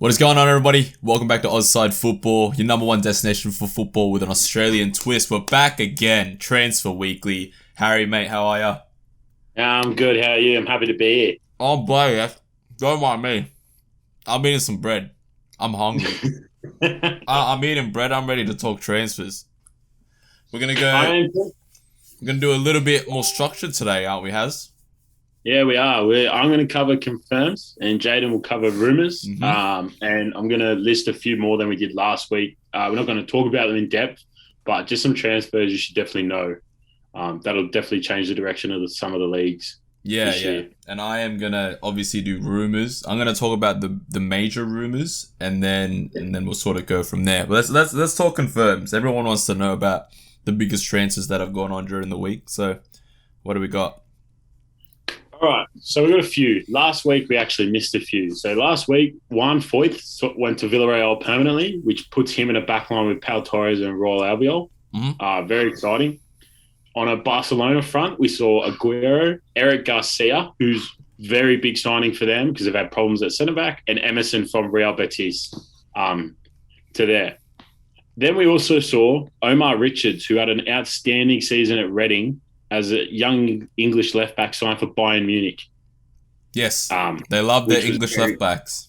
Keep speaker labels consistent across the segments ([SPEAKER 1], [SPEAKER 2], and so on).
[SPEAKER 1] What is going on, everybody? Welcome back to OzSide Football, your number one destination for football with an Australian twist. We're back again, Transfer Weekly. Harry, mate, how are ya?
[SPEAKER 2] I'm good. How are you? I'm happy to be
[SPEAKER 1] Oh, boy, don't mind me. I'm eating some bread. I'm hungry.
[SPEAKER 2] here.
[SPEAKER 1] I'm eating bread. I'm ready to talk transfers. We're gonna
[SPEAKER 2] I
[SPEAKER 1] go.
[SPEAKER 2] am.
[SPEAKER 1] We're gonna do a little bit more structured today, aren't we, Haz?
[SPEAKER 2] Yeah, we are. I'm going to cover confirms, and Jaden will cover rumors.
[SPEAKER 1] Mm-hmm.
[SPEAKER 2] And I'm going to list a few more than we did last week. We're not going to talk about them in depth, but just some transfers you should definitely know. That'll definitely change the direction of some of the leagues this year.
[SPEAKER 1] And I am gonna obviously do rumors. I'm gonna talk about the major rumors, and then we'll sort of go from there. But let's talk confirms. Everyone wants to know about the biggest transfers that have gone on during the week. So, what do we got?
[SPEAKER 2] All right, so we got a few. Last week we actually missed a few. So last week, Juan Foyth went to Villarreal permanently, which puts him in a backline with Pau Torres and Royal Albiol.
[SPEAKER 1] Mm-hmm.
[SPEAKER 2] Very exciting. On a Barcelona front, we saw Aguero, Eric Garcia, who's very big signing for them because they've had problems at centre back, and Emerson from Real Betis to there. Then we also saw Omar Richards, who had an outstanding season at Reading as a young English left back signed for Bayern Munich.
[SPEAKER 1] Yes, they love their English left backs.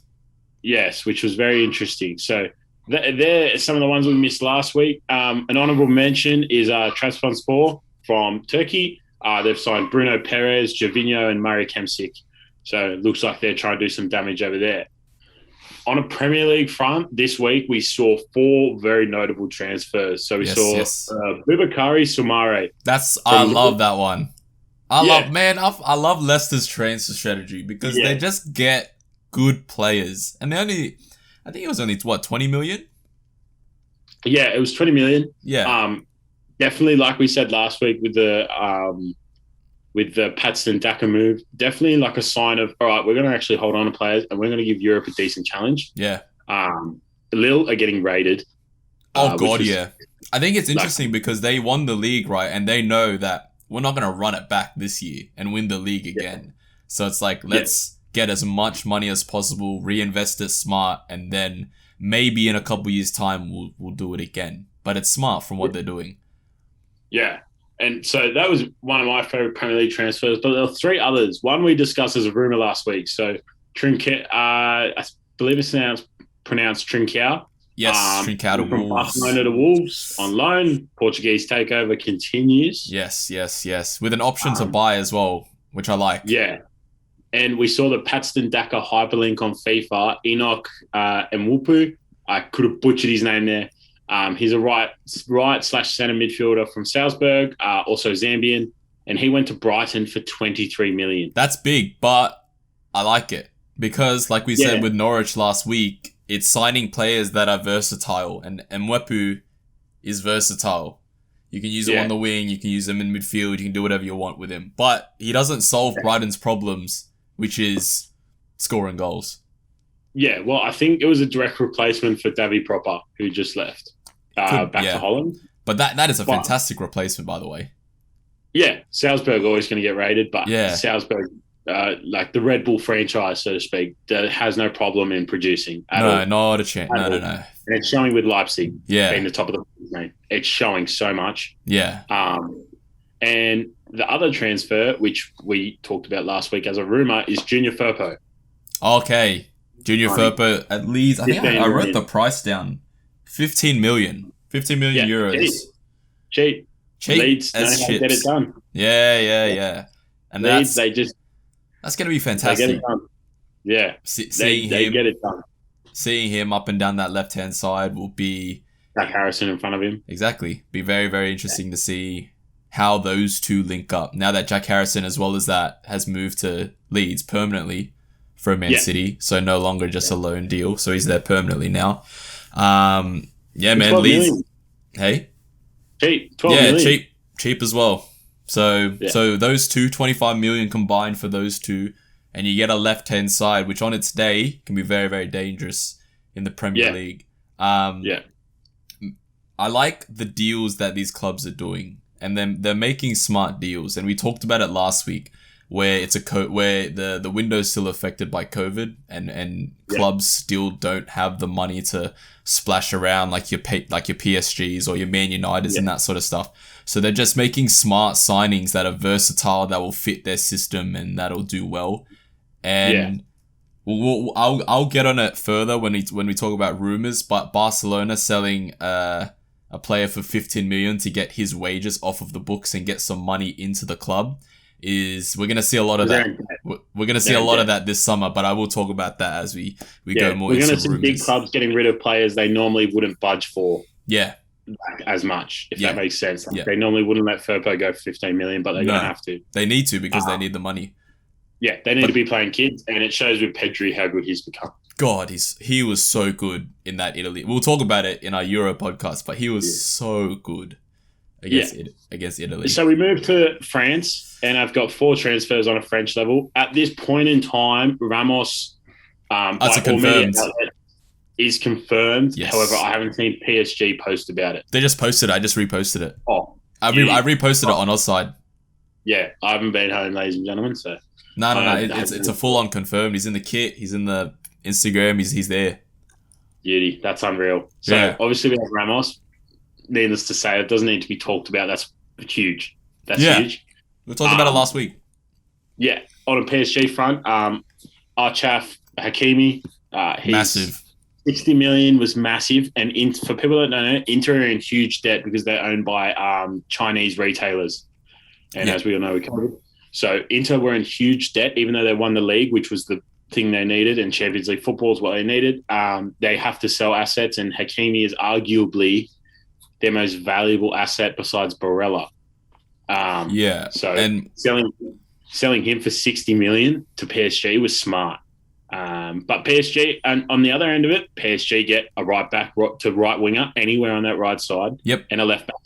[SPEAKER 2] Yes, which was very interesting. So they're some of the ones we missed last week. An honourable mention is Trabzonspor from Turkey. They've signed Bruno Perez, Gervinho, and Murray Kemsic. So it looks like they're trying to do some damage over there. On a Premier League front, this week we saw four very notable transfers. So we saw Boubakary Soumare.
[SPEAKER 1] I love that one. I love Leicester's transfer strategy because they just get good players. And I think it was only, 20 million?
[SPEAKER 2] Yeah, it was 20 million.
[SPEAKER 1] Yeah.
[SPEAKER 2] Definitely, like we said last week with the Paxton Daka move, definitely like a sign of, all right, we're going to actually hold on to players and we're going to give Europe a decent challenge.
[SPEAKER 1] Yeah.
[SPEAKER 2] Lille are getting raided.
[SPEAKER 1] Oh, God, yeah. I think it's interesting because they won the league, right? And they know that we're not going to run it back this year and win the league again. Yeah. So it's like, let's get as much money as possible, reinvest it smart, and then maybe in a couple years' time, we'll do it again. But it's smart from what they're doing.
[SPEAKER 2] Yeah. And so that was one of my favorite Premier League transfers. But there were three others. One we discussed as a rumor last week. So Trincao, I believe it's pronounced Trincao.
[SPEAKER 1] Yes, Trincao to
[SPEAKER 2] from
[SPEAKER 1] Wolves.
[SPEAKER 2] Barcelona to Wolves on loan. Portuguese takeover continues.
[SPEAKER 1] Yes. With an option to buy as well, which I like.
[SPEAKER 2] Yeah. And we saw the Paxton Daka hyperlink on FIFA. Enoch Mwupu. I could have butchered his name there. He's a right/centre midfielder from Salzburg, also Zambian, and he went to Brighton for 23 million.
[SPEAKER 1] That's big, but I like it because, like we said with Norwich last week, it's signing players that are versatile, and Mwepu is versatile. You can use him on the wing, you can use him in midfield, you can do whatever you want with him, but he doesn't solve Brighton's problems, which is scoring goals.
[SPEAKER 2] Yeah, well, I think it was a direct replacement for Davy Proper, who just left back to Holland.
[SPEAKER 1] But that is a fantastic replacement, by the way.
[SPEAKER 2] Yeah, Salzburg always going to get raided, but Salzburg, like the Red Bull franchise, so to speak, that has no problem in producing.
[SPEAKER 1] No, not a chance. No.
[SPEAKER 2] And it's showing with Leipzig being
[SPEAKER 1] Yeah.
[SPEAKER 2] the top of the name. It's showing so much.
[SPEAKER 1] Yeah.
[SPEAKER 2] And the other transfer, which we talked about last week as a rumor, is Junior Firpo.
[SPEAKER 1] Okay. Junior Firpo, at least, I think I wrote the price down. 15 million. 15 million euros.
[SPEAKER 2] Cheap. Leeds know how to get it done.
[SPEAKER 1] Yeah. And
[SPEAKER 2] Leeds,
[SPEAKER 1] that's going to be fantastic.
[SPEAKER 2] They get it done. Yeah. They get it done.
[SPEAKER 1] Seeing him up and down that left-hand side will be...
[SPEAKER 2] Jack Harrison in front of him.
[SPEAKER 1] Exactly. Be very, very interesting to see how those two link up. Now that Jack Harrison, as well as that, has moved to Leeds permanently from Man City, so no longer just a loan deal. So he's there permanently now. Man, Leeds.
[SPEAKER 2] Million.
[SPEAKER 1] Hey?
[SPEAKER 2] Cheap. 12 million.
[SPEAKER 1] Cheap as well. So those two, 25 million combined for those two, and you get a left-hand side, which on its day can be very, very dangerous in the Premier League. I like the deals that these clubs are doing, and then they're making smart deals. And we talked about it last week where it's where the window's still affected by COVID, and clubs still don't have the money to splash around like your PSGs or your Man Uniteds and that sort of stuff. So they're just making smart signings that are versatile, that will fit their system and that'll do well. And I'll get on it further when we talk about rumors. But Barcelona selling a player for 15 million to get his wages off of the books and get some money into the club we're gonna see a lot of that. We're gonna see a lot of that this summer. But I will talk about that as we go more. We're gonna see
[SPEAKER 2] big clubs getting rid of players they normally wouldn't budge for.
[SPEAKER 1] Yeah.
[SPEAKER 2] As much, if that makes sense. They normally wouldn't let Firpo go for 15 million, but they're going to have to.
[SPEAKER 1] They need to because they need the money.
[SPEAKER 2] Yeah, they need to be playing kids, and it shows with Pedri how good he's become.
[SPEAKER 1] God, he was so good in that Italy. We'll talk about it in our Euro podcast, but he was so good against Italy.
[SPEAKER 2] So we moved to France, and I've got 4 transfers on a French level. At this point in time, Ramos
[SPEAKER 1] that's a confirmed.
[SPEAKER 2] Is confirmed. Yes. However, I haven't seen PSG post about it.
[SPEAKER 1] They just posted it. I just reposted it.
[SPEAKER 2] Oh,
[SPEAKER 1] I reposted it on OzSide.
[SPEAKER 2] Yeah, I haven't been home, ladies and gentlemen. So
[SPEAKER 1] no. It's a full on confirmed. He's in the kit. He's in the Instagram. He's there.
[SPEAKER 2] Beauty. That's unreal. So obviously we have Ramos. Needless to say, it doesn't need to be talked about. That's huge. That's huge.
[SPEAKER 1] We talked about it last week.
[SPEAKER 2] Yeah, on a PSG front, our chaff Hakimi,
[SPEAKER 1] massive.
[SPEAKER 2] 60 million was massive, and for people that don't know, Inter are in huge debt because they're owned by Chinese retailers, and as we all know, we covered. So Inter were in huge debt, even though they won the league, which was the thing they needed, and Champions League football is what they needed. They have to sell assets, and Hakimi is arguably their most valuable asset besides Barella. So selling him for 60 million to PSG was smart. But PSG, and on the other end of it, PSG get a right back to right winger anywhere on that right side, and a left back,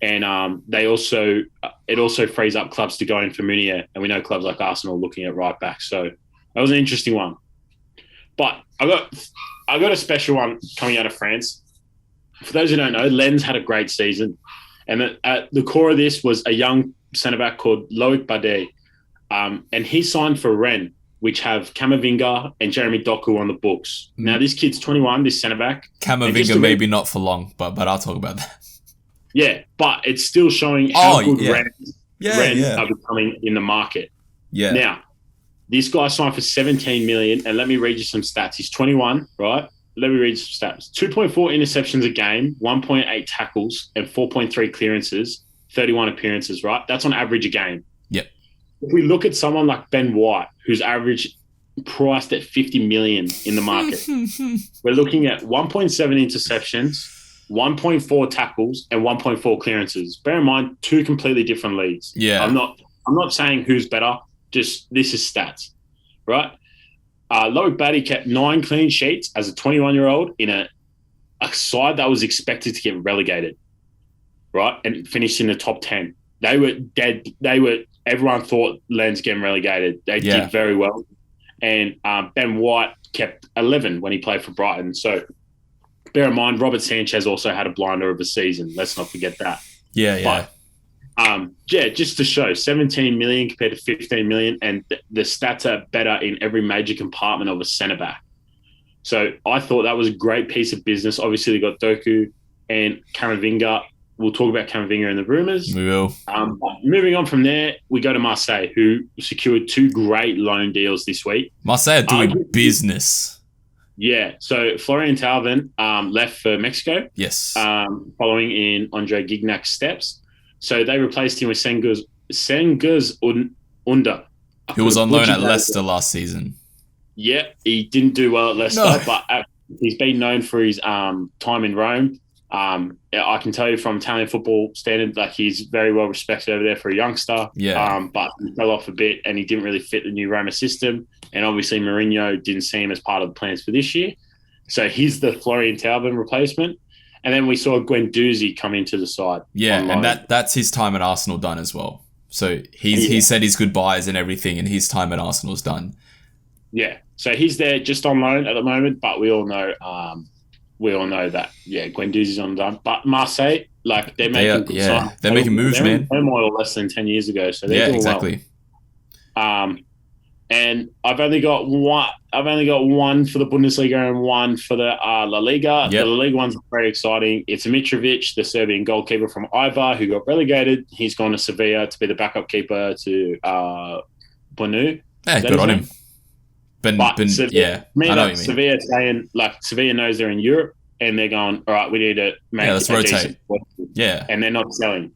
[SPEAKER 2] and it also frees up clubs to go in for Meunier, and we know clubs like Arsenal looking at right back. So that was an interesting one. But I got a special one coming out of France. For those who don't know, Lens had a great season, and at the core of this was a young centre back called Loic Bade, and he signed for Rennes, which have Camavinga and Jeremy Doku on the books. Now, this kid's 21, this centre-back.
[SPEAKER 1] Camavinga maybe not for long, but I'll talk about that.
[SPEAKER 2] Yeah, but it's still showing how good Rennes are becoming in the market.
[SPEAKER 1] Yeah.
[SPEAKER 2] Now, this guy signed for 17 million, and let me read you some stats. He's 21, right? Let me read you some stats. 2.4 interceptions a game, 1.8 tackles, and 4.3 clearances, 31 appearances, right? That's on average a game.
[SPEAKER 1] Yep.
[SPEAKER 2] If we look at someone like Ben White, who's average priced at 50 million in the market, we're looking at 1.7 interceptions, 1.4 tackles, and 1.4 clearances. Bear in mind, 2 completely different leagues.
[SPEAKER 1] Yeah.
[SPEAKER 2] I'm not saying who's better, just this is stats, right? Loic Bade kept 9 clean sheets as a 21-year-old in a side that was expected to get relegated, right? And finished in the top 10. They were dead. Everyone thought Lens getting relegated. They did very well. And Ben White kept 11 when he played for Brighton. So bear in mind, Robert Sanchez also had a blinder of a season. Let's not forget that.
[SPEAKER 1] Yeah.
[SPEAKER 2] But, just to show, 17 million compared to 15 million, and the stats are better in every major compartment of a centre-back. So I thought that was a great piece of business. Obviously, they got Doku and Camavinga. We'll talk about Camavinga in the rumours.
[SPEAKER 1] We will.
[SPEAKER 2] Moving on from there, we go to Marseille, who secured 2 great loan deals this week.
[SPEAKER 1] Marseille are doing business.
[SPEAKER 2] Yeah. So Florian Thauvin left for Mexico.
[SPEAKER 1] Yes.
[SPEAKER 2] Following in Andre Gignac's steps. So they replaced him with Cengiz Under.
[SPEAKER 1] Who was on loan at Leicester last season.
[SPEAKER 2] Yeah, he didn't do well at Leicester, but he's been known for his time in Rome. I can tell you from Italian football standard, like he's very well respected over there for a youngster.
[SPEAKER 1] Yeah.
[SPEAKER 2] But he fell off a bit and he didn't really fit the new Roma system. And obviously Mourinho didn't see him as part of the plans for this year. So he's the Florian Thauvin replacement. And then we saw Guendouzi come into the side.
[SPEAKER 1] Yeah, online. And that's his time at Arsenal done as well. So he said his goodbyes and everything, and his time at Arsenal's done.
[SPEAKER 2] Yeah, so he's there just on loan at the moment, but we all know that Guendouzi's on done. But Marseille, like they're making
[SPEAKER 1] they're making moves, man.
[SPEAKER 2] They're more or less than 10 years ago, so they're doing
[SPEAKER 1] exactly.
[SPEAKER 2] And I've only got one. I've only got one for the Bundesliga and one for the La Liga.
[SPEAKER 1] Yep.
[SPEAKER 2] The La Liga one's very exciting. It's Mitrovic, the Serbian goalkeeper from Ivar, who got relegated. He's gone to Sevilla to be the backup keeper to Bonu.
[SPEAKER 1] Yeah, good on him.
[SPEAKER 2] Sevilla,
[SPEAKER 1] I know what you mean.
[SPEAKER 2] Sevilla saying, like, Sevilla knows they're in Europe and they're going, all right, we need to make
[SPEAKER 1] let's rotate.
[SPEAKER 2] Yeah. And they're not selling.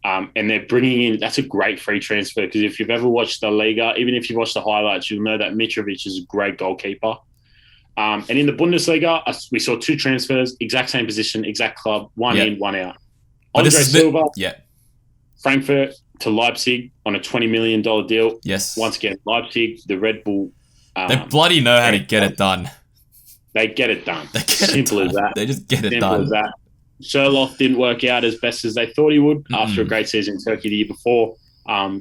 [SPEAKER 2] And they're bringing in, that's a great free transfer, because if you've ever watched the Liga, even if you've watched the highlights, you'll know that Mitrovic is a great goalkeeper. And in the Bundesliga, we saw two transfers, exact same position, exact club, one in, one out. Andre Silva, Frankfurt to Leipzig on a $20 million deal.
[SPEAKER 1] Yes.
[SPEAKER 2] Once again, Leipzig, the Red Bull.
[SPEAKER 1] They bloody know how to get it done.
[SPEAKER 2] They get it done. Simple as that.
[SPEAKER 1] They just get it
[SPEAKER 2] Simple
[SPEAKER 1] done.
[SPEAKER 2] As that. Sherlock didn't work out as best as they thought he would after a great season in Turkey the year before.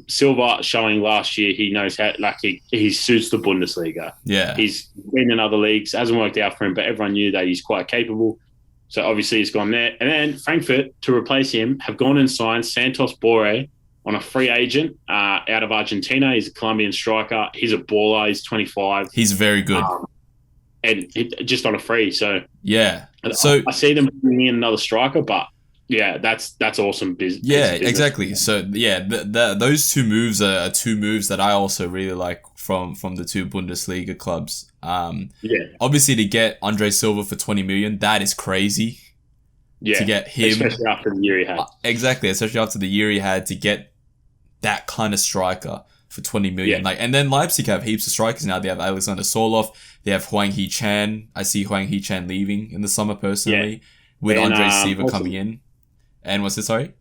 [SPEAKER 2] Silva showing last year he knows how, like, he suits the Bundesliga.
[SPEAKER 1] Yeah.
[SPEAKER 2] He's been in other leagues, hasn't worked out for him, but everyone knew that he's quite capable. So obviously he's gone there. And then Frankfurt, to replace him, have gone and signed Santos Borré on a free agent out of Argentina. He's a Colombian striker. He's a baller. He's 25.
[SPEAKER 1] He's very good.
[SPEAKER 2] And just on a free. So
[SPEAKER 1] yeah. So
[SPEAKER 2] I see them bringing in another striker, but yeah, that's awesome business.
[SPEAKER 1] Yeah, exactly. So yeah, those two moves are two moves that I also really like from the two Bundesliga clubs. Obviously to get Andre Silva for 20 million, that is crazy.
[SPEAKER 2] Yeah,
[SPEAKER 1] to get him,
[SPEAKER 2] especially after the year he had.
[SPEAKER 1] Exactly, especially after the year he had, to get that kind of striker for 20 million. Like, and then Leipzig have heaps of strikers now. They have Alexander Sorloth. They have Huang Hee-chan. I see Huang Hee-chan leaving in the summer personally, with Andre Silva coming in. And what's it? Sorry,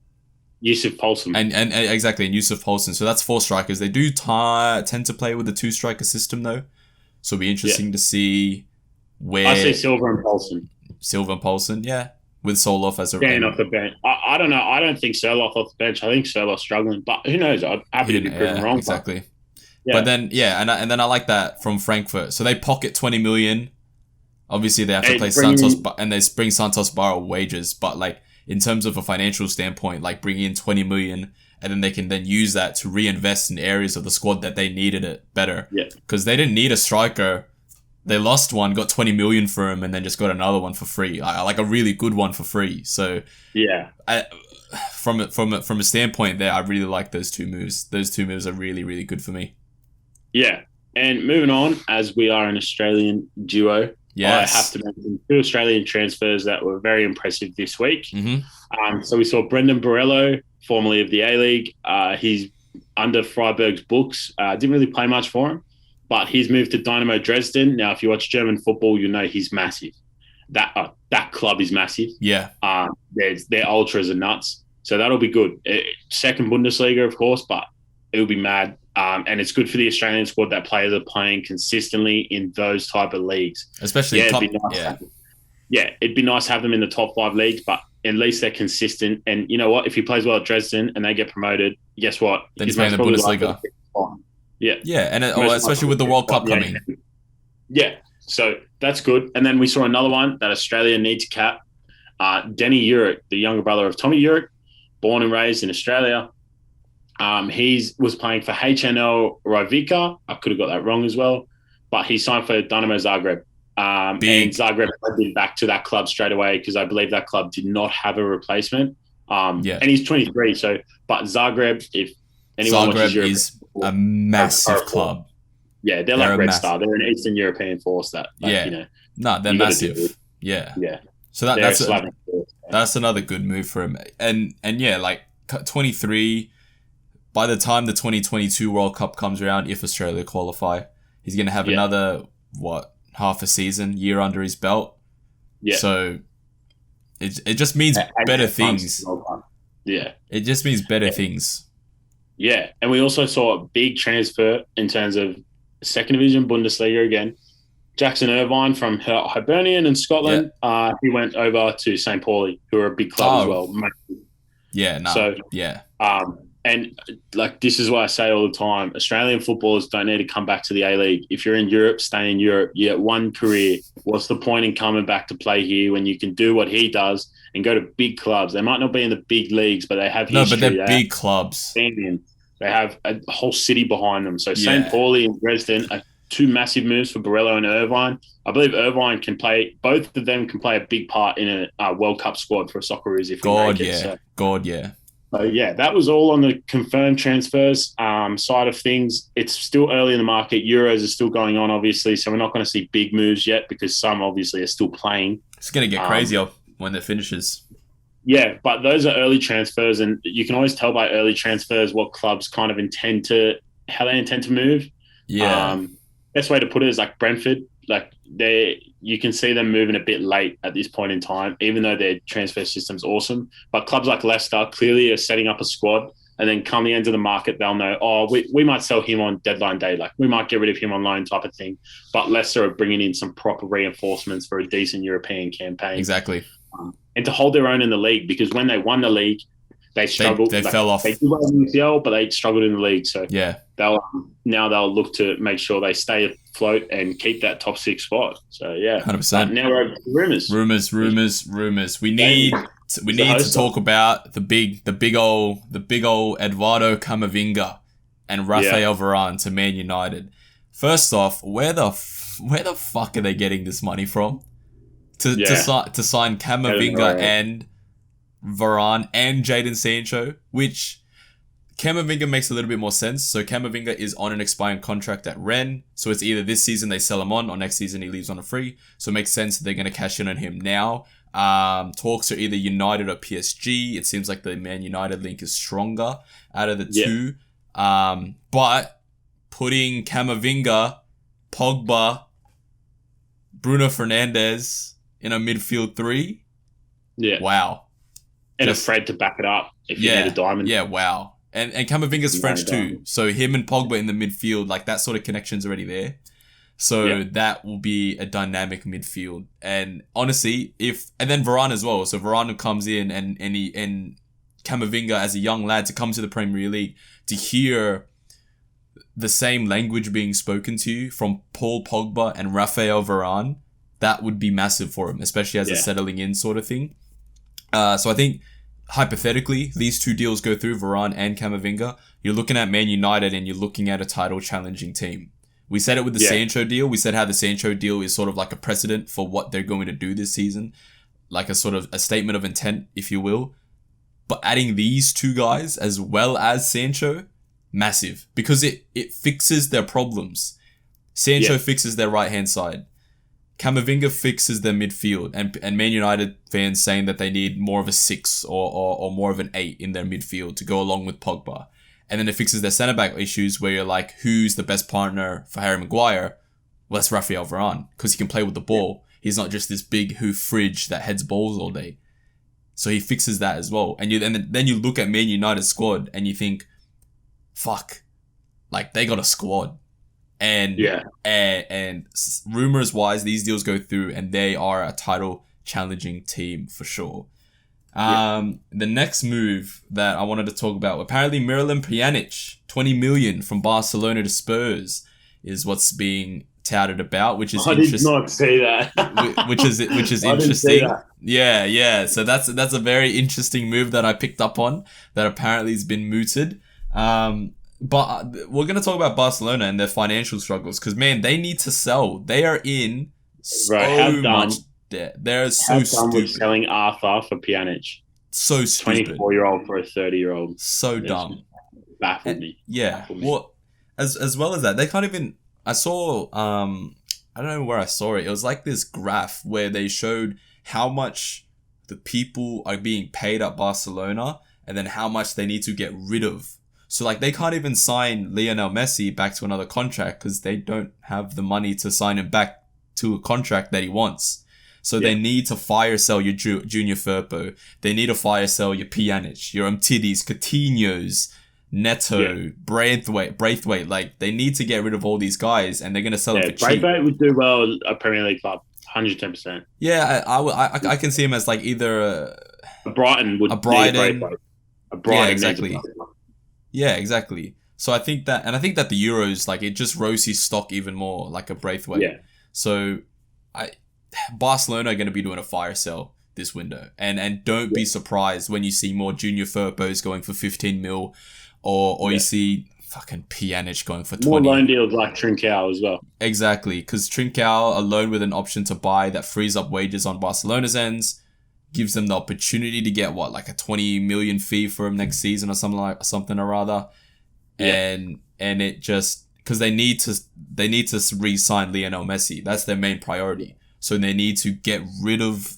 [SPEAKER 2] Yusuf Poulsen.
[SPEAKER 1] And exactly, and Yusuf Poulsen. So that's 4 strikers. They do tend to play with the 2-striker system though, so it'll be interesting to see where
[SPEAKER 2] I see Silva and Poulsen.
[SPEAKER 1] Yeah. With Sorloth as a
[SPEAKER 2] getting off the bench. I don't know. I don't think Sorloth off the bench. I think Sorloth's struggling, but who knows? I'm happy to be proven wrong.
[SPEAKER 1] Exactly. But then, and then I like that from Frankfurt. So they pocket 20 million. Obviously, they have to play Santos, and they bring Santos Barra wages. But like in terms of a financial standpoint, like bringing in 20 million, and then they can then use that to reinvest in areas of the squad that they needed it better. Yeah. Because they didn't need a striker. They lost one, got 20 million for him, and then just got another one for free. Like a really good one for free. So
[SPEAKER 2] yeah,
[SPEAKER 1] from a standpoint there, I really like those two moves. Those two moves are really, really good for me.
[SPEAKER 2] Yeah, and moving on, as we are an Australian duo, yes. I have to mention 2 Australian transfers that were very impressive this week.
[SPEAKER 1] Mm-hmm.
[SPEAKER 2] So we saw Brendan Borrello, formerly of the A-League. He's under Freiburg's books. Didn't really play much for him. But he's moved to Dynamo Dresden. Now, if you watch German football, you know he's massive. That club is massive.
[SPEAKER 1] Yeah.
[SPEAKER 2] Their ultras are nuts. So that'll be good. Second Bundesliga, of course, but it'll be mad. And it's good for the Australian squad that players are playing consistently in those type of leagues.
[SPEAKER 1] Especially
[SPEAKER 2] it'd be nice to have them in the top 5 leagues, but at least they're consistent. And you know what? If he plays well at Dresden and they get promoted, guess what?
[SPEAKER 1] Then he's playing the Bundesliga.
[SPEAKER 2] Yeah,
[SPEAKER 1] and especially with the World Cup coming.
[SPEAKER 2] Yeah, so that's good. And then we saw another one that Australia need to cap. Denny Urick, the younger brother of Tommy Urick, born and raised in Australia. He was playing for HNL Rijeka. I could have got that wrong as well. But he signed for Dynamo Zagreb. And Zagreb led him back to that club straight away because I believe that club did not have a replacement. And he's 23. So, but Zagreb, if anyone watches Europe,
[SPEAKER 1] is a massive club.
[SPEAKER 2] Yeah, they're like Red Star. They're an Eastern European force that, they're massive. Yeah.
[SPEAKER 1] So that's another good move for him. And yeah, like 23. By the time the 2022 World Cup comes around, if Australia qualify, he's going to have another half a year under his belt. Yeah. So it just means better things.
[SPEAKER 2] Yeah.
[SPEAKER 1] It just means better things.
[SPEAKER 2] Yeah, and we also saw a big transfer in terms of second division Bundesliga again. Jackson Irvine from Hibernian in Scotland. He went over to St. Pauli, who are a big club as well. And like this is what I say all the time: Australian footballers don't need to come back to the A-League. If you're in Europe, stay in Europe. You get one career. What's the point in coming back to play here when you can do what he does and go to big clubs? They might not be in the big leagues, but they have history.
[SPEAKER 1] No, but they're big clubs.
[SPEAKER 2] They have a whole city behind them. So St. Pauli and Dresden are two massive moves for Borello and Irvine. I believe Irvine can play, both of them can play a big part in a World Cup squad for Socceroos if we make it. So, that was all on the confirmed transfers side of things. It's still early in the market. Euros are still going on, obviously, so we're not going to see big moves yet because some obviously are still playing.
[SPEAKER 1] It's going to get crazier when it finishes.
[SPEAKER 2] Yeah, but those are early transfers, and you can always tell by early transfers what clubs kind of how they intend to move.
[SPEAKER 1] Yeah.
[SPEAKER 2] Best way to put it is like Brentford. Like you can see them moving a bit late at this point in time, even though their transfer system's awesome. But clubs like Leicester clearly are setting up a squad, and then come the end of the market, they'll know, we might sell him on deadline day. Like we might get rid of him on loan type of thing. But Leicester are bringing in some proper reinforcements for a decent European campaign.
[SPEAKER 1] Exactly.
[SPEAKER 2] And to hold their own in the league, because when they won the league, they struggled.
[SPEAKER 1] They fell off.
[SPEAKER 2] They did well in the UCL, but they struggled in the league. So they'll look to make sure they stay afloat and keep that top 6 spot. So
[SPEAKER 1] 100%.
[SPEAKER 2] Now we're over to
[SPEAKER 1] rumors. We need to talk about the big old Eduardo Camavinga and Rafael Varane to Man United. First off, where the fuck are they getting this money from? To sign Camavinga and Varane and Jaden Sancho, which Camavinga makes a little bit more sense. So Camavinga is on an expiring contract at Rennes. So it's either this season they sell him on or next season he leaves on a free. So it makes sense that they're going to cash in on him now. Talks are either United or PSG. It seems like the Man United link is stronger out of the two. But putting Camavinga, Pogba, Bruno Fernandes in a midfield 3.
[SPEAKER 2] Yeah.
[SPEAKER 1] Wow.
[SPEAKER 2] And afraid to back it up if you need a diamond.
[SPEAKER 1] Yeah, wow. And Camavinga's French too. So him and Pogba in the midfield, like that sort of connection's already there. So that will be a dynamic midfield. And honestly, and then Varane as well. So Varane comes in and Camavinga as a young lad to come to the Premier League to hear the same language being spoken to you from Paul Pogba and Rafael Varane, that would be massive for him, especially as a settling in sort of thing. So I think, hypothetically, these two deals go through, Varane and Camavinga. You're looking at Man United and you're looking at a title-challenging team. We said it with the Sancho deal. We said how the Sancho deal is sort of like a precedent for what they're going to do this season. Like a sort of a statement of intent, if you will. But adding these two guys as well as Sancho, massive. Because it fixes their problems. Sancho fixes their right-hand side. Camavinga fixes their midfield, and Man United fans saying that they need more of a 6 or more of an 8 in their midfield to go along with Pogba. And then it fixes their centre-back issues where you're like, who's the best partner for Harry Maguire? Well, that's Rafael Varane, because he can play with the ball. He's not just this big hoof fridge that heads balls all day. So he fixes that as well. And then you look at Man United's squad and you think, fuck, like they got a squad. And rumors wise, these deals go through and they are a title challenging team for sure. The next move that I wanted to talk about, apparently Miralem Pjanic, 20 million from Barcelona to Spurs is what's being touted about, which is interesting. I did not say
[SPEAKER 2] that.
[SPEAKER 1] which is interesting. Yeah. So that's a very interesting move that I picked up on that apparently has been mooted. But we're going to talk about Barcelona and their financial struggles because, man, they need to sell. They are in so much debt. They're so stupid.
[SPEAKER 2] With selling Arthur for Pjanic.
[SPEAKER 1] So stupid.
[SPEAKER 2] 24-year-old for a 30-year-old.
[SPEAKER 1] So dumb.
[SPEAKER 2] Baffled me.
[SPEAKER 1] Yeah. Well, as well as that, they can't even... I saw... I don't know where I saw it. It was like this graph where they showed how much the people are being paid at Barcelona and then how much they need to get rid of. So, like, they can't even sign Lionel Messi back to another contract because they don't have the money to sign him back to a contract that he wants. So they need to fire sell your Junior Firpo. They need to fire sell your Pjanic, your Umtidis, Coutinho's, Neto, Braithwaite. Like, they need to get rid of all these guys and they're going to sell them for cheap.
[SPEAKER 2] Braithwaite would do well at a Premier League club, 110%.
[SPEAKER 1] Yeah, I can see him as, like, either
[SPEAKER 2] a Brighton would
[SPEAKER 1] yeah, exactly. Yeah, exactly. So I think that the Euros, like, it just rose his stock even more, like a Braithwaite.
[SPEAKER 2] Yeah.
[SPEAKER 1] So Barcelona are going to be doing a fire sale this window. And don't be surprised when you see more Junior Firpos going for 15 mil you see fucking Pjanic going for 20.
[SPEAKER 2] More loan deals like Trincao as well.
[SPEAKER 1] Exactly, because Trincao, a loan with an option to buy that frees up wages on Barcelona's ends, gives them the opportunity to get like a 20 million fee for him next season or something or other. Yeah. And it just, because they need to re-sign Lionel Messi. That's their main priority. So they need to get rid of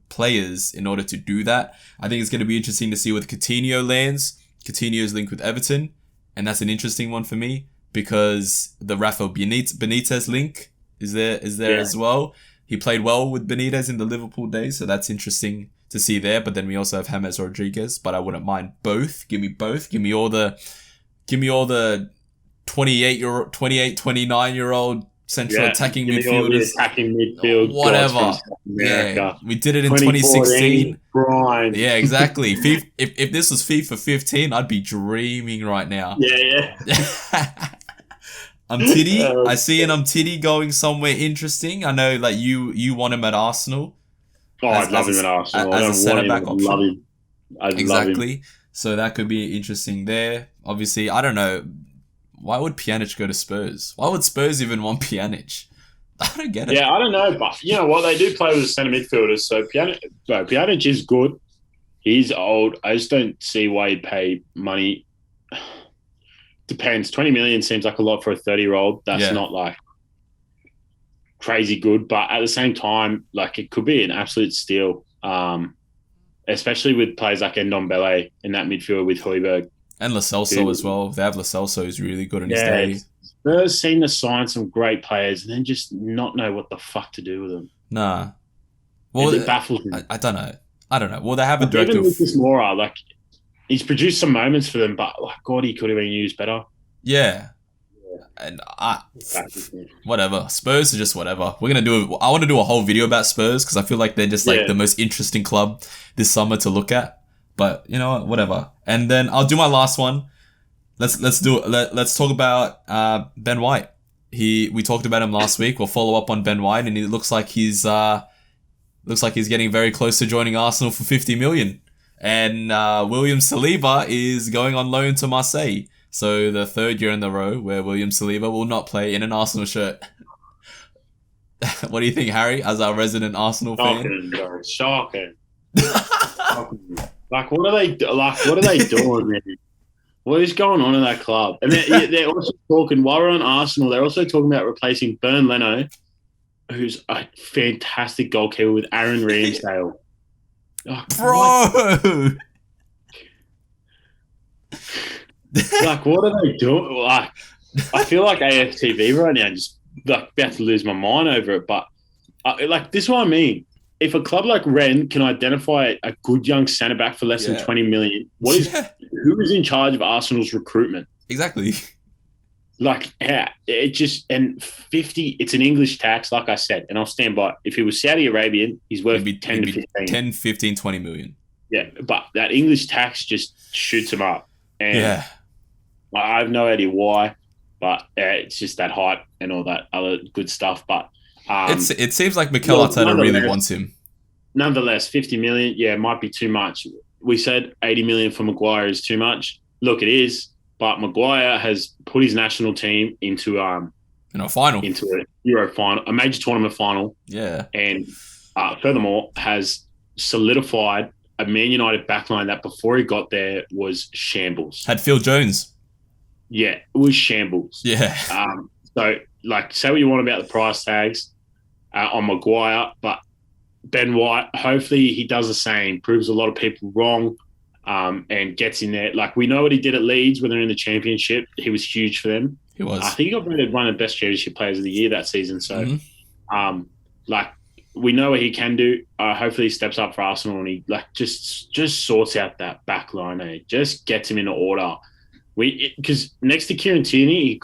[SPEAKER 1] players in order to do that. I think it's going to be interesting to see where Coutinho lands. Coutinho's linked with Everton, and that's an interesting one for me because the Rafael Benitez link is there as well. He played well with Benitez in the Liverpool days, so that's interesting to see there. But then we also have James Rodriguez, but I wouldn't mind both. Give me both. Give me all the 28, 29-year-old central attacking midfielders.
[SPEAKER 2] Attacking midfield.
[SPEAKER 1] Whatever. Yeah, we did it in 2016.
[SPEAKER 2] Grind.
[SPEAKER 1] Yeah, exactly. If this was FIFA 15, I'd be dreaming right now.
[SPEAKER 2] Yeah.
[SPEAKER 1] I see an Umtiti going somewhere interesting. I know, like you want him at Arsenal.
[SPEAKER 2] I'd love him at Arsenal.
[SPEAKER 1] As a centre back option.
[SPEAKER 2] Love him.
[SPEAKER 1] Exactly. Love him. So that could be interesting there. Obviously, I don't know. Why would Pjanic go to Spurs? Why would Spurs even want Pjanic? I don't get it.
[SPEAKER 2] Yeah, I don't know, but you know what? They do play with centre midfielders, so Pjanic is good. He's old. I just don't see why he'd pay money. Depends. 20 million seems like a lot for a 30-year-old. That's not like crazy good, but at the same time, like it could be an absolute steal, especially with players like Ndombele in that midfield with Højbjerg.
[SPEAKER 1] And Lo Celso as well. They have Lo Celso, who's really good in his day.
[SPEAKER 2] Spurs seem to sign some great players and then just not know what the fuck to do with them.
[SPEAKER 1] Nah. Well,
[SPEAKER 2] it baffles me.
[SPEAKER 1] I don't know. Well, they have a director.
[SPEAKER 2] Even Lucas Moura, like he's produced some moments for them, but like God, he could have been used better.
[SPEAKER 1] Yeah. And whatever. Spurs are just whatever. I want to do a whole video about Spurs because I feel like they're just like the most interesting club this summer to look at. But you know what? Whatever. And then I'll do my last one. Let's talk about Ben White. We talked about him last week. We'll follow up on Ben White, and it looks like he's getting very close to joining Arsenal for 50 million. And William Saliba is going on loan to Marseille. So the third year in a row where William Saliba will not play in an Arsenal shirt. What do you think, Harry, as our resident Arsenal fan?
[SPEAKER 2] Shocking. Like, what are they doing, man? What is going on in that club? And they're also talking, while we're on Arsenal, they're also talking about replacing Bernd Leno, who's a fantastic goalkeeper, with Aaron Ramsdale. Oh,
[SPEAKER 1] bro!
[SPEAKER 2] Like, what are they doing? Like, I feel like AFTV right now, just like about to lose my mind over it. But like, this is what I mean. If a club like Rennes can identify a good young centre back for less than 20 million, who is in charge of Arsenal's recruitment?
[SPEAKER 1] Exactly.
[SPEAKER 2] Like, yeah, it just, and 50, it's an English tax, like I said, and I'll stand by it. If he was Saudi Arabian, he's worth 10 to 15.
[SPEAKER 1] 10, 15, 20 million.
[SPEAKER 2] Yeah, but that English tax just shoots him up. And I have no idea why, but it's just that hype and all that other good stuff. But
[SPEAKER 1] it seems like Mikel Arteta really wants him.
[SPEAKER 2] Nonetheless, 50 million, might be too much. We said 80 million for Maguire is too much. Look, it is, but Maguire has put his national team into a Euro final, a major tournament final.
[SPEAKER 1] Yeah,
[SPEAKER 2] and furthermore has solidified a Man United backline that before he got there was shambles.
[SPEAKER 1] Had Phil Jones.
[SPEAKER 2] Yeah, it was shambles.
[SPEAKER 1] Yeah.
[SPEAKER 2] So, like, say what you want about the price tags on Maguire, but Ben White, hopefully he does the same, proves a lot of people wrong, and gets in there. Like, we know what he did at Leeds when they're in the championship. He was huge for them.
[SPEAKER 1] He was.
[SPEAKER 2] I think he got voted one of the best championship players of the year that season. So, like, we know what he can do. Hopefully he steps up for Arsenal and he, like, just sorts out that back line, eh? Just gets him in order. Because next to Kieran Tierney, he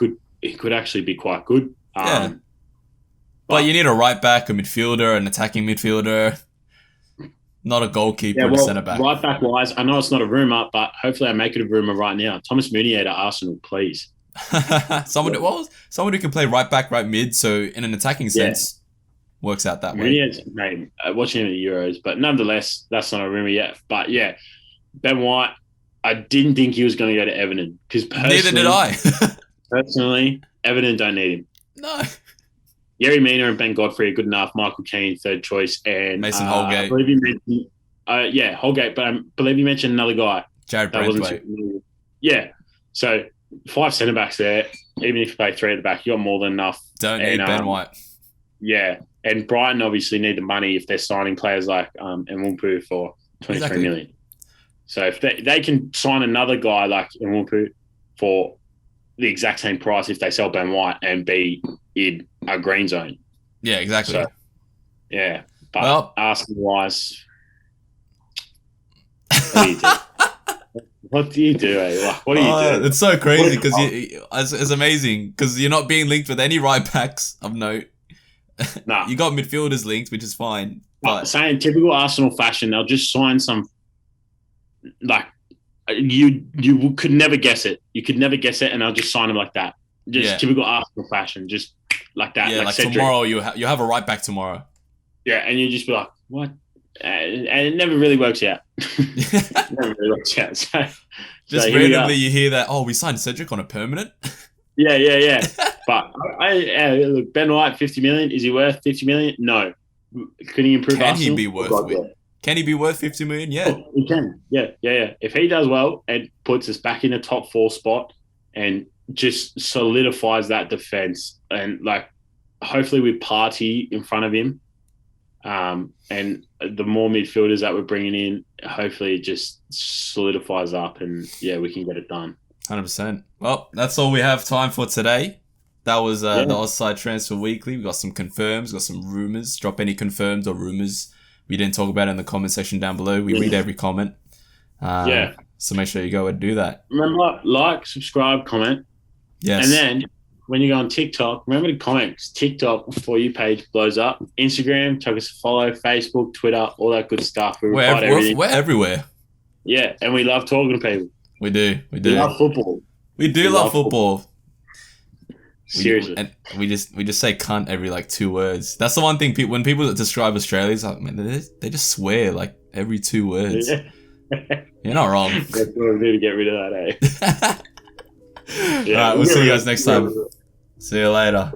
[SPEAKER 2] could actually be quite good.
[SPEAKER 1] But you need a right back, a midfielder, an attacking midfielder, not a goalkeeper, and a centre back.
[SPEAKER 2] Right back wise, I know it's not a rumour, but hopefully I make it a rumour right now. Thomas Meunier to Arsenal, please.
[SPEAKER 1] Someone who can play right back, right mid. So in an attacking sense, works out that way.
[SPEAKER 2] Meunier's watching him at the Euros, but nonetheless, that's not a rumour yet. But yeah, Ben White, I didn't think he was going to go to Everton because
[SPEAKER 1] Neither did I.
[SPEAKER 2] Personally, Everton don't need him.
[SPEAKER 1] No.
[SPEAKER 2] Yerry Mina and Ben Godfrey are good enough. Michael Keane, third choice, and
[SPEAKER 1] Mason Holgate.
[SPEAKER 2] I believe you mentioned, Holgate, but I believe you mentioned another guy.
[SPEAKER 1] Jared Braithwaite.
[SPEAKER 2] Yeah. So 5 centre backs there. Even if you play 3 at the back, you got more than enough.
[SPEAKER 1] Don't need Ben White.
[SPEAKER 2] Yeah, and Brighton obviously need the money if they're signing players like Mwumpu for 23 million. So if they can sign another guy like Mwumpu for the exact same price if they sell Ben White and be in a green zone.
[SPEAKER 1] Yeah, exactly.
[SPEAKER 2] So, yeah, but Arsenal-wise, what do you do? What do you do, eh? Like, what do you do?
[SPEAKER 1] It's so crazy because it's amazing because you're not being linked with any right backs of note.
[SPEAKER 2] Nah.
[SPEAKER 1] You got midfielders linked, which is fine. But
[SPEAKER 2] saying typical Arsenal fashion, they'll just sign some like you could never guess it. You could never guess it, and they'll just sign them like that. Just typical Arsenal fashion, just like that.
[SPEAKER 1] Yeah, like tomorrow you have a right back tomorrow.
[SPEAKER 2] Yeah, and you just be like, what? And it never really works out. Never really works out.
[SPEAKER 1] So randomly you hear that, we signed Cedric on a permanent.
[SPEAKER 2] Yeah. But look, Ben White, 50 million. Is he worth 50 million? No. Can he improve Arsenal?
[SPEAKER 1] Can he be worth 50 million? Yeah.
[SPEAKER 2] Oh, he can. Yeah. If he does well and puts us back in the top 4 spot and just solidifies that defense and like hopefully with Partey in front of him, and the more midfielders that we're bringing in, hopefully it just solidifies up and we can get it done.
[SPEAKER 1] 100%. Well, that's all we have time for today. That was the OzSide Transfer Weekly. We got some confirms, got some rumours. Drop any confirmed or rumours we didn't talk about in the comment section down below. We read every comment. So make sure you go and do that.
[SPEAKER 2] Remember, like, subscribe, comment.
[SPEAKER 1] Yes.
[SPEAKER 2] And then when you go on TikTok, remember to comment. TikTok For You page blows up. Instagram, chuck us a follow. Facebook, Twitter, all that good stuff.
[SPEAKER 1] We're everywhere.
[SPEAKER 2] Yeah, and we love talking to people.
[SPEAKER 1] We do. We
[SPEAKER 2] love football.
[SPEAKER 1] We love football.
[SPEAKER 2] Seriously.
[SPEAKER 1] And we just say cunt every like 2 words. That's the one thing when people describe Australians, like, man, they just swear like every 2 words.
[SPEAKER 2] Yeah.
[SPEAKER 1] You're not wrong.
[SPEAKER 2] That's what we need to get rid of that,
[SPEAKER 1] All right, we'll see you guys next time. See you later.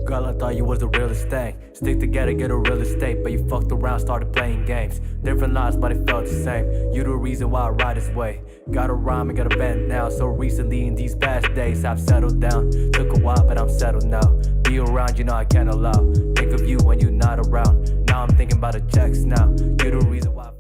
[SPEAKER 3] Girl, I thought you was the realest thing. Stick together, get a real estate, but you fucked around, started playing games. Different lives, but it felt the same. You the reason why I ride this way. Got a rhyme and got a band now. So recently in these past days, I've settled down. Took a while, but I'm settled now. Be around, I can't allow. Think of you when you're not around. Now I'm thinking about the checks now. You the reason why